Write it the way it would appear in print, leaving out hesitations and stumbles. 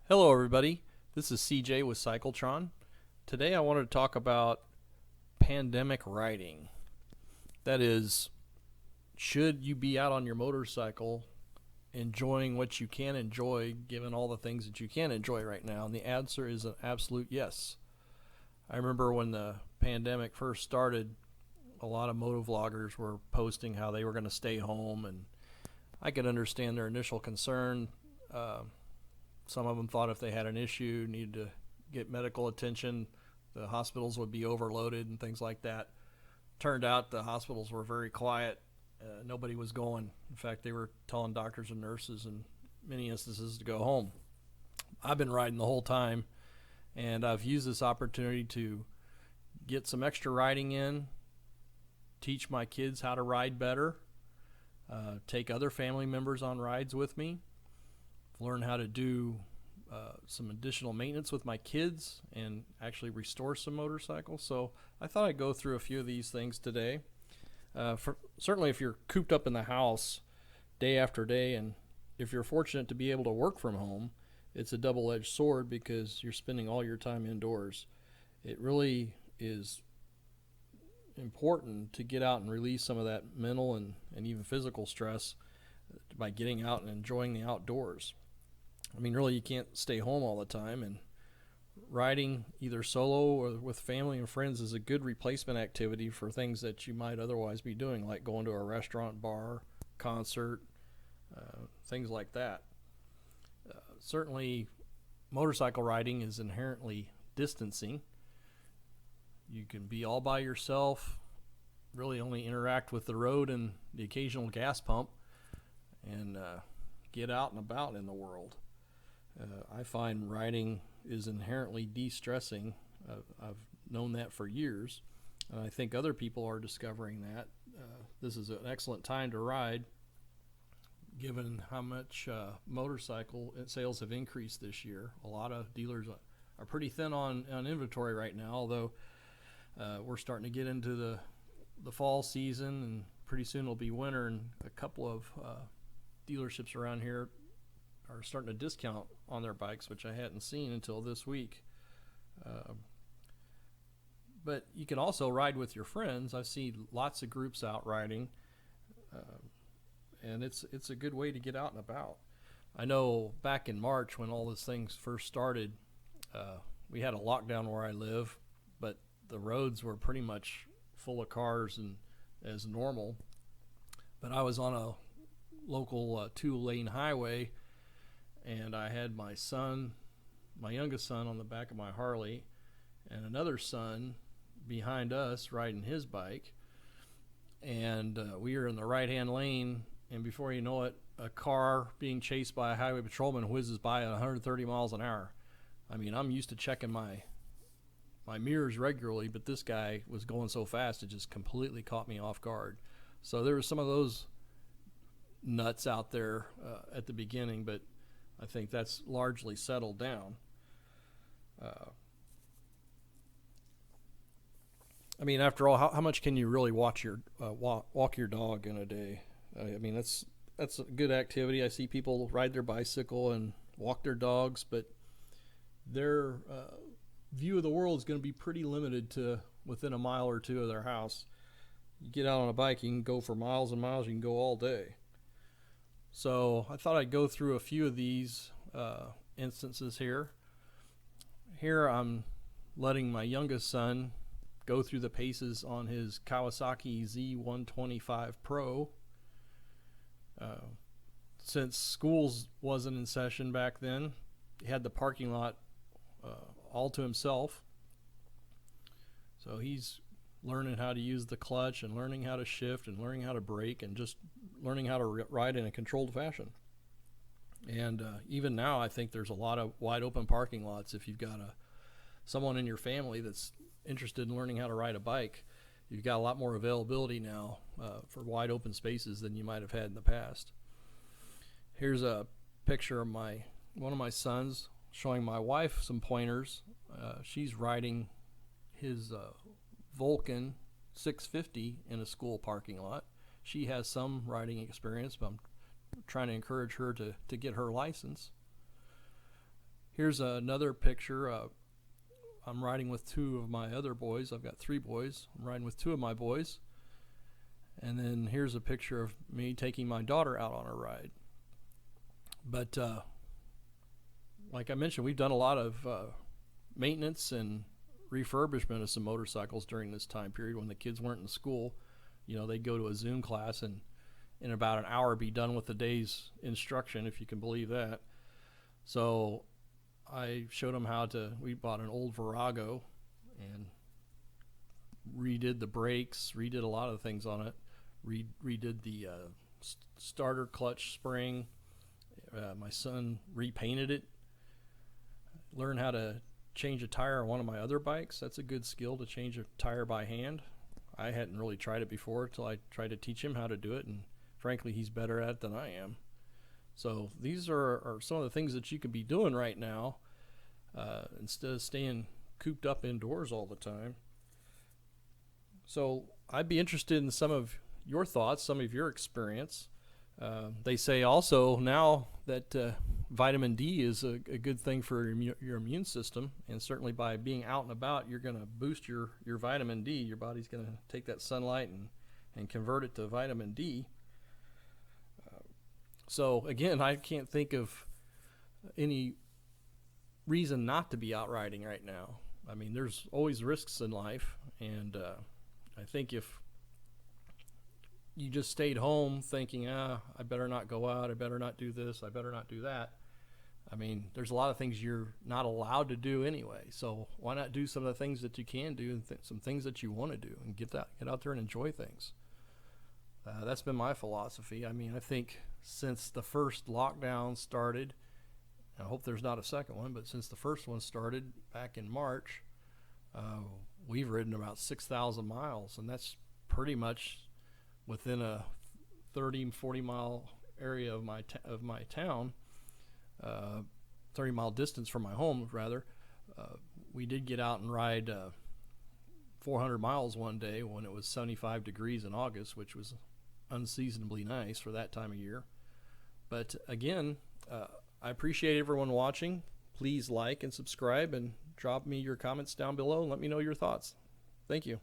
Hello, everybody. This is CJ with Cycletron. Today, I wanted to talk about pandemic riding. That is, should you be out on your motorcycle enjoying what you can enjoy given all the things that you can enjoy right now? And the answer is an absolute yes. I remember when the pandemic first started, a lot of motovloggers were posting how they were going to stay home, and I could understand their initial concern. Uh, Some of them thought if they had an issue, needed to get medical attention, the hospitals would be overloaded and things like that. Turned out the hospitals were very quiet. Nobody was going. In fact, they were telling doctors and nurses in many instances to go home. I've been riding the whole time, and I've used this opportunity to get some extra riding in, teach my kids how to ride better, take other family members on rides with me, learn how to do some additional maintenance with my kids and actually restore some motorcycles. So I thought I'd go through a few of these things today. Certainly, if you're cooped up in the house day after day, and if you're fortunate to be able to work from home, it's a double-edged sword because you're spending all your time indoors. It really is important to get out and release some of that mental and even physical stress by getting out and enjoying the outdoors. I mean, really, you can't stay home all the time, and riding either solo or with family and friends is a good replacement activity for things that you might otherwise be doing, like going to a restaurant, bar, concert, things like that. Certainly, motorcycle riding is inherently distancing. You can be all by yourself, really only interact with the road and the occasional gas pump, and get out and about in the world. I find riding is inherently de-stressing. I've known that for years, and I think other people are discovering that. This is an excellent time to ride, given how much motorcycle sales have increased this year. A lot of dealers are pretty thin on inventory right now, although we're starting to get into the fall season, and pretty soon it'll be winter, and a couple of dealerships around here are starting to discount on their bikes, which I hadn't seen until this week. But you can also ride with your friends. I see lots of groups out riding, and it's a good way to get out and about. I know back in March when all these things first started, we had a lockdown where I live, but the roads were pretty much full of cars and as normal. But I was on a local two-lane highway, and I had my youngest son, on the back of my Harley, and another son behind us riding his bike. And we were in the right-hand lane, and before you know it, a car being chased by a highway patrolman whizzes by at 130 miles an hour. I mean, I'm used to checking my mirrors regularly, but this guy was going so fast it just completely caught me off guard. So there were some of those nuts out there at the beginning, but I think that's largely settled down. I mean, after all, how much can you really walk your dog in a day? I mean, that's a good activity. I see people ride their bicycle and walk their dogs, but their view of the world is going to be pretty limited to within a mile or two of their house. You get out on a bike, you can go for miles and miles. You can go all day. So I thought I'd go through a few of these instances here. Here I'm letting my youngest son go through the paces on his Kawasaki Z125 Pro. Since schools wasn't in session back then, he had the parking lot all to himself. So he's learning how to use the clutch and learning how to shift and learning how to brake and just learning how to ride in a controlled fashion. And even now, I think there's a lot of wide open parking lots. If you've got someone in your family that's interested in learning how to ride a bike, you've got a lot more availability now for wide open spaces than you might have had in the past. Here's a picture of one of my sons showing my wife some pointers. She's riding his Vulcan 650 in a school parking lot. She has some riding experience, but I'm trying to encourage her to get her license. Here's another picture. I'm riding with two of my other boys. I've got three boys. I'm riding with two of my boys. And then here's a picture of me taking my daughter out on a ride. But like I mentioned, we've done a lot of maintenance and refurbishment of some motorcycles during this time period when the kids weren't in school. You know, they'd go to a Zoom class and in about an hour be done with the day's instruction, if you can believe that. So I showed them we bought an old Virago and redid the brakes, redid a lot of things on it, redid the starter clutch spring. My son repainted it, learned how to change a tire on one of my other bikes. That's a good skill, to change a tire by hand. I hadn't really tried it before until I tried to teach him how to do it, and frankly, he's better at it than I am. So these are some of the things that you could be doing right now instead of staying cooped up indoors all the time. So I'd be interested in some of your thoughts, some of your experience. They say also now that vitamin D is a good thing for your immune system, and certainly by being out and about, you're going to boost your vitamin D. Your body's going to take that sunlight and convert it to vitamin D. So again, I can't think of any reason not to be out riding right now. I mean, there's always risks in life, and I think if you just stayed home thinking, I better not go out, I better not do this, I better not do that. I mean, there's a lot of things you're not allowed to do anyway. So why not do some of the things that you can do and some things that you want to do and get out there and enjoy things. That's been my philosophy. I mean, I think since the first lockdown started, I hope there's not a second one, but since the first one started back in March, we've ridden about 6,000 miles, and that's pretty much within a 30-40 mile area of my town, 30-mile distance from my home, rather. We did get out and ride 400 miles one day when it was 75 degrees in August, which was unseasonably nice for that time of year. But again, I appreciate everyone watching. Please like and subscribe and drop me your comments down below and let me know your thoughts. Thank you.